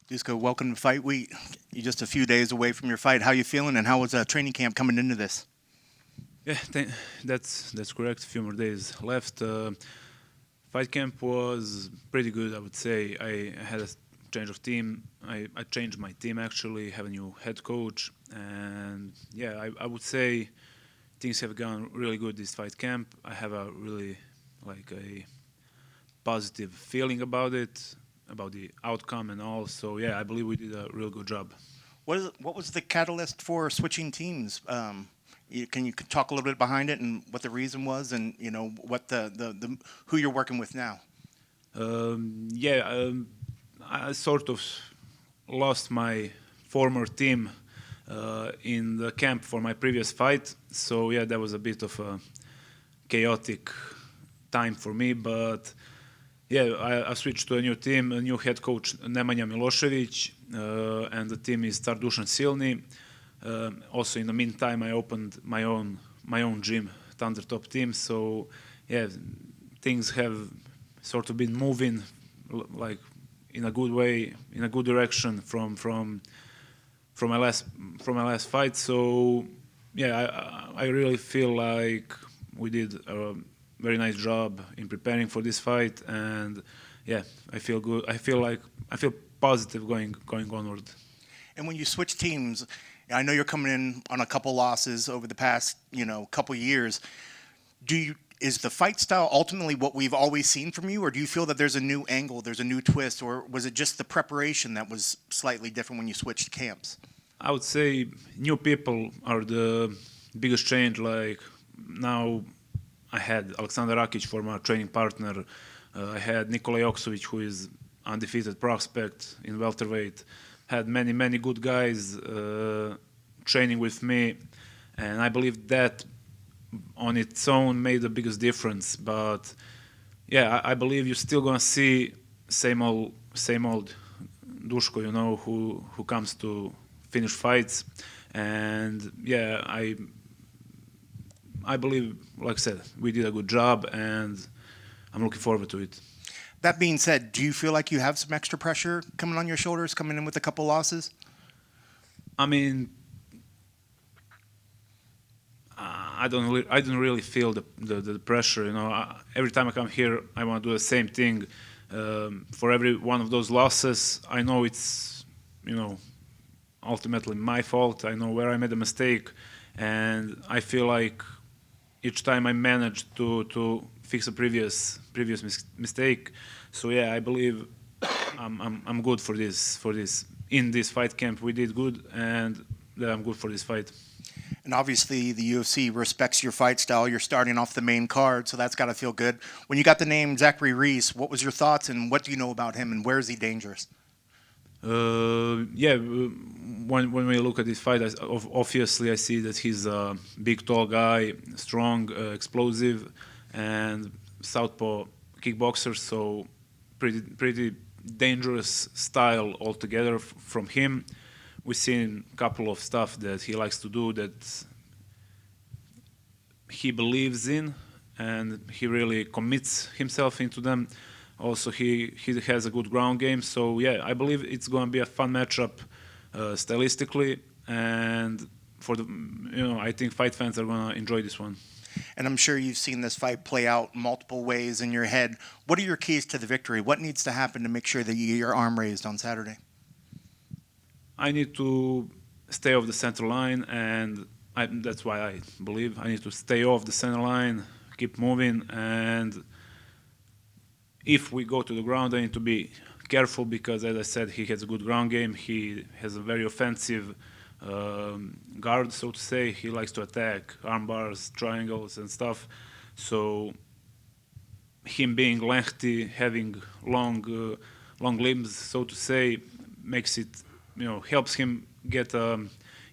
Dusko, welcome to Fight Week. You're just a few days away from your fight. How you feeling, and how was training camp coming into this? Yeah, that's correct. A few more days left. Fight camp was pretty good, I would say. I had a change of team. I changed my team actually, have a new head coach, and yeah, I would say things have gone really good this fight camp. I have a really like a positive feeling about it, about the outcome and all. So yeah, I believe we did a real good job. What was the catalyst for switching teams? Can you talk a little bit behind it and what the reason was, and what the who you're working with now? Yeah, I sort of lost my former team in the camp for my previous fight. So yeah, that was a bit of a chaotic time for me. But yeah, I switched to a new team, a new head coach Nemanja Milošević, and the team is Tardušan Silni. Also, in the meantime, I opened my own gym, Thunder Top Team. So yeah, things have sort of been moving like in a good way, in a good direction from my last fight. So yeah, I really feel like we did a very nice job in preparing for this fight, and yeah, I feel good. I feel positive going onward. And when you switch teams, I know you're coming in on a couple losses over the past couple years. Do you Is the fight style ultimately what we've always seen from you, or do you feel that there's a new angle, there's a new twist, or was it just the preparation that was slightly different when you switched camps? I would say new people are the biggest change. Like now, I had Aleksandar Rakic for my training partner. I had Nikola Joksovic, who is undefeated prospect in welterweight. Had many good guys training with me, and I believe that on its own made the biggest difference. But yeah, I believe you're still gonna see same old Dusko, who comes to finish fights, and yeah, I believe, like I said, we did a good job, and I'm looking forward to it. That being said, do you feel like you have some extra pressure coming on your shoulders, coming in with a couple losses? I mean, I don't really feel the pressure. Every time I come here, I want to do the same thing. For every one of those losses, I know it's you know ultimately my fault. I know where I made a mistake, and I feel like each time I managed to fix a previous mistake. So yeah, I believe I'm good for this. In this fight camp, we did good, and that I'm good for this fight. And obviously, the UFC respects your fight style. You're starting off the main card, so that's got to feel good. When you got the name Zachary Reese, what was your thoughts, and what do you know about him, and where is he dangerous? Yeah, when we look at this fight, obviously I see that he's a big, tall guy, strong, explosive, and southpaw kickboxer. So pretty dangerous style altogether from him. We've seen a couple of stuff that he likes to do that he believes in, and he really commits himself into them. Also, he has a good ground game. So yeah, I believe it's going to be a fun matchup stylistically, and for the I think fight fans are going to enjoy this one. And I'm sure you've seen this fight play out multiple ways in your head. What are your keys to the victory? What needs to happen to make sure that you get your arm raised on Saturday? I need to stay off the center line, and that's why I believe I need to stay off the center line, keep moving, and if we go to the ground, I need to be careful because, as I said, he has a good ground game. He has a very offensive guard, so to say. He likes to attack arm bars, triangles, and stuff. So him being lengthy, having long limbs, so to say, makes it helps him get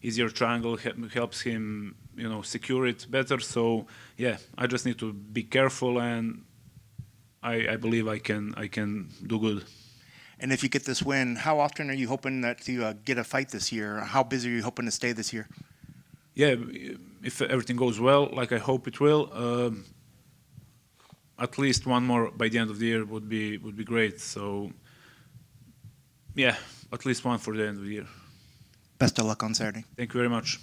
easier triangle, helps him secure it better. So yeah, I just need to be careful, and I believe I can do good. And if you get this win, how often are you hoping that you get a fight this year? How busy are you hoping to stay this year? Yeah, if everything goes well, like I hope it will, at least one more by the end of the year would be great. So Yeah, at least one for the end of the year. Best of luck on Saturday. Thank you very much.